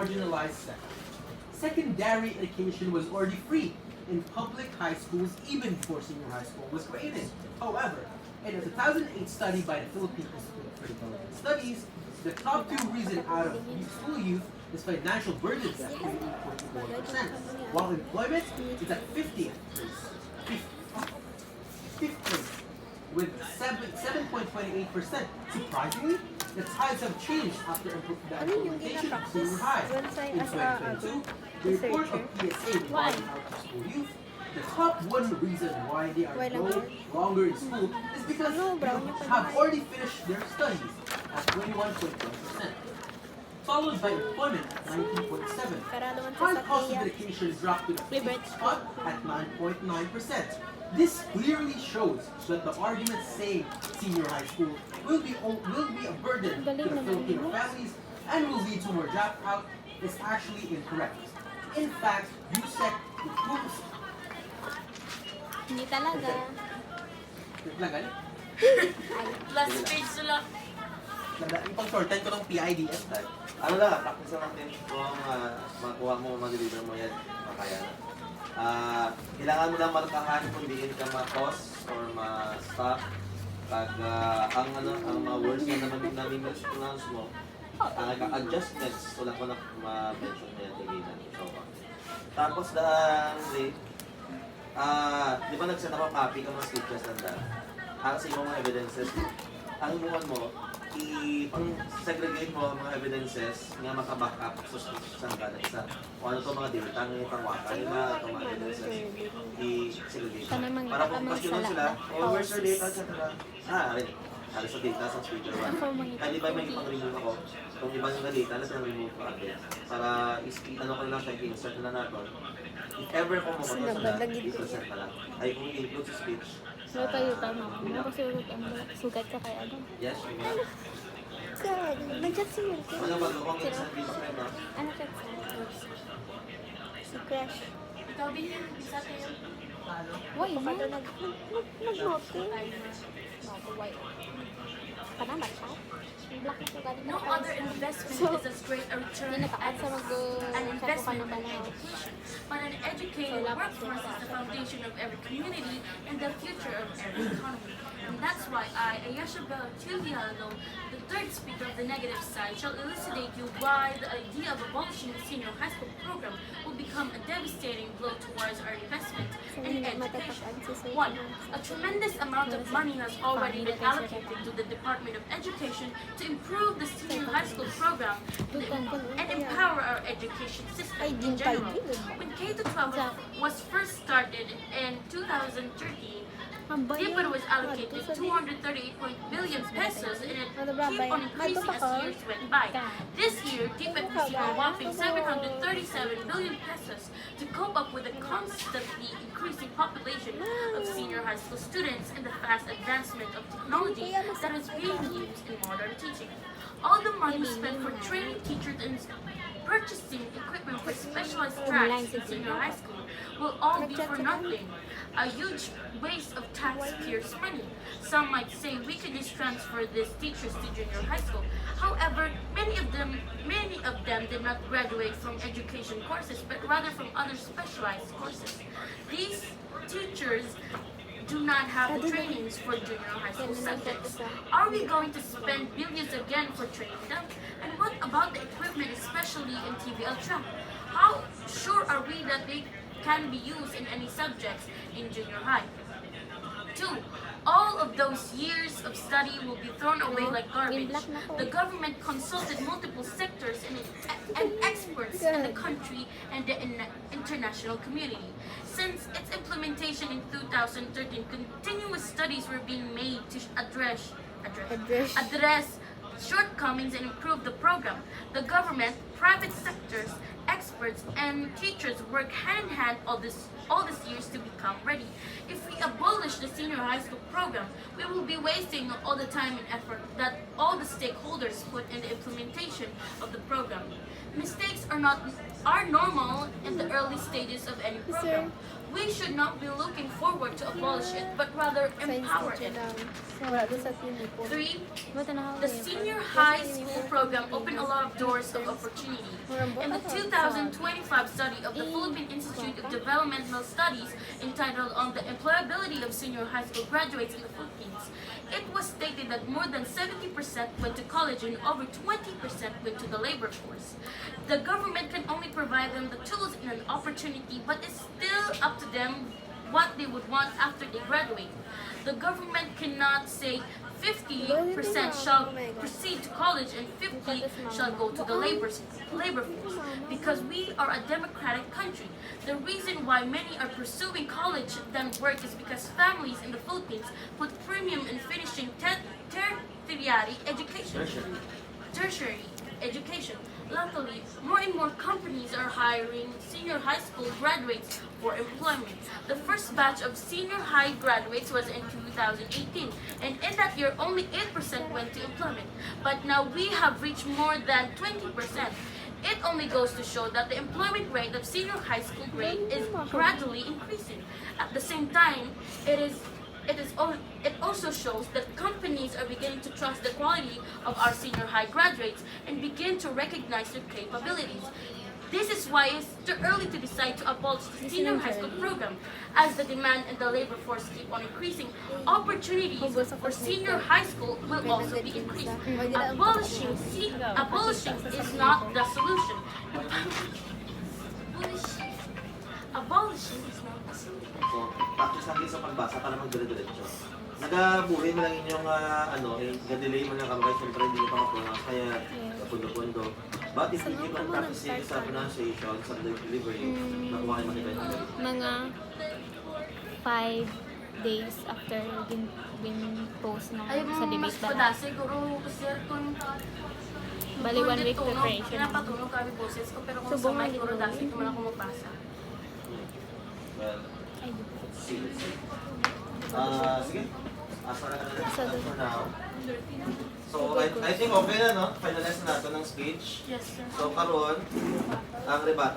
marginalized sectors. Secondary education was already free in public high schools even before senior high school was created. However, in a 2008 study by the Philippine Institute for Development Studies, the top two reasons out of school youth is financial burdens at 28.4%, while employment is at 50th place. Fifth place with 7.28%. Surprisingly, the tides have changed after the implementation of senior high. In 2022, the report of PSA regarding out-of-school youth, the top one reason why they are no longer in school is because they have already finished their studies at 21.1%, followed by employment at 19.7%. High cost of education dropped to the fifth spot at 9.9%. This clearly shows that the argument saying senior high school will be a burden to the Filipino families and will lead to more dropout is actually incorrect. In fact, USEC improves. Hindi talaga. Last page sila. Ipang shorten ko ng PIDS dahil. Ano lang, practice lang natin kung makuha mo, mag-deliver mo yan, makaya na. Kailangan mo lang markahan kung diin ka ma-pause or ma-stop. Pag ang mga words na nami-pronounce mo, ang adjustments, wala ko na ma-mention mo yan, tigilan. So, tapos di ba nag-set ako copy ka mga scriptures nanda? Ang sa mga evidences, ang inuman mo, i-segregate mo ang mga evidences nga maka-back up sa kada isa. O ano to mga data, nga itawaka nila, itong mga evidences, i-segregate. Para kung questionan sila, where's your data, etc. Rin. Hari sa data sa speaker 1. Kaya di ba may ipang-remove ako? Kung iba yung data, na remove ko agad. Para ano ko lang siya, i-insert na natin. If ever kung makato sila, i-present na lang. Ay kung i-include sa speech. So kayo tama. Nakasulat ang sugat ka kaya ano? Yes, yun nga. God, nag-chat si Will. Ano ba kung isang speech friend na? Ano chat sa si Crash. Ikaw bilhin, isa kayo. Why na? Nag-note. Why? Panamat siya? Black na sugat. No other investment is as great a return Hindi naka-add sa an investment ng in education, but an educated workforce is the foundation of every community and the future of every economy. And that's why I, Ayeshabel Tuliano, the third speaker of the negative side, shall elucidate you why the idea of abolishing the senior high school program will become a devastating blow towards our investment in education. One, a tremendous amount of money has already been allocated to the Department of Education to improve the senior high school program and empower our education system in general. When K-12 was first started in 2013, DepEd was allocated 238 billion pesos and it kept on increasing as years went by. This year, DepEd received a whopping 737 billion pesos to cope up with the constantly increasing population of senior high school students and the fast advancement of technology that is being used in modern teaching. All the money spent for training teachers and purchasing equipment for specialized tracks in senior high school will all be for nothing. A huge waste of taxpayers' money. Some might say we could just transfer these teachers to junior high school. However, many of them did not graduate from education courses, but rather from other specialized courses. These teachers do not have trainings for junior high school subjects. Are we going to spend billions again for training them? And what about the equipment, especially in TVL track? How sure are we that they can be used in any subjects in junior high? 2. All of those years of study will be thrown away like garbage. The government consulted multiple sectors and experts in the country and the international community. Since its implementation in 2013, continuous studies were being made to address shortcomings and improve the program. The government, private sectors, experts, and teachers work hand in hand all these years to become ready. If we abolish the senior high school program, we will be wasting all the time and effort that all the stakeholders put in the implementation of the program. Mistakes are normal in the early stages of any program. We should not be looking forward to abolish it, but rather empower it. Wala doon sa tinipon. 3. Buta na ako The eh. senior high school program opened a lot of doors of opportunity. In the 2025 study of the Philippine Institute of Developmental Studies entitled On the Employability of Senior High School Graduates in the Philippines, it was stated that more than 70% went to college and over 20% went to the labor force. The government can only provide them the tools and an opportunity, but it's still up to them what they would want after they graduate. The government cannot say 50% shall proceed to college and 50% shall go to the labor force, because we are a democratic country. The reason why many are pursuing college than work is because families in the Philippines put premium in finishing tertiary education. Tertiary education. Luckily, more and more companies are hiring senior high school graduates for employment. The first batch of senior high graduates was in 2018, and in that year, only 8% went to employment. But now we have reached more than 20%. It only goes to show that the employment rate of senior high school grade is gradually increasing. At the same time, it also shows that companies are beginning to trust the quality of our senior high graduates and begin to recognize their capabilities. This is why it's too early to decide to abolish the senior high school program. As the demand and the labor force keep on increasing, opportunities for senior high school will also be increased. Abolishing is not the solution. Abolishing is not the solution. So, practice natin sa pagbasa para magdire-diretso. Nagabuhay mo lang inyong nag-delay mo lang kami, siyempre hindi nyo pa mapunas, kaya pundo-pundo. But if you keep on practicing sa pronunciation, sa delivery, nakuha kayo mag-event. Mga 5 days after bin-post nung Ay, sa mo mas debate ba pada, siguro kasi kung Bali 1 week preparation. Pinapatunog kami boses ko, pero kung Subong sa mic, nga siguro yun. dasi ko man ako magbasa. Well, Ay, sige. Sige. Asa na for now. So, I think okay na, no? Finalize na natin ng speech. Yes, sir. So, karon ang rebata.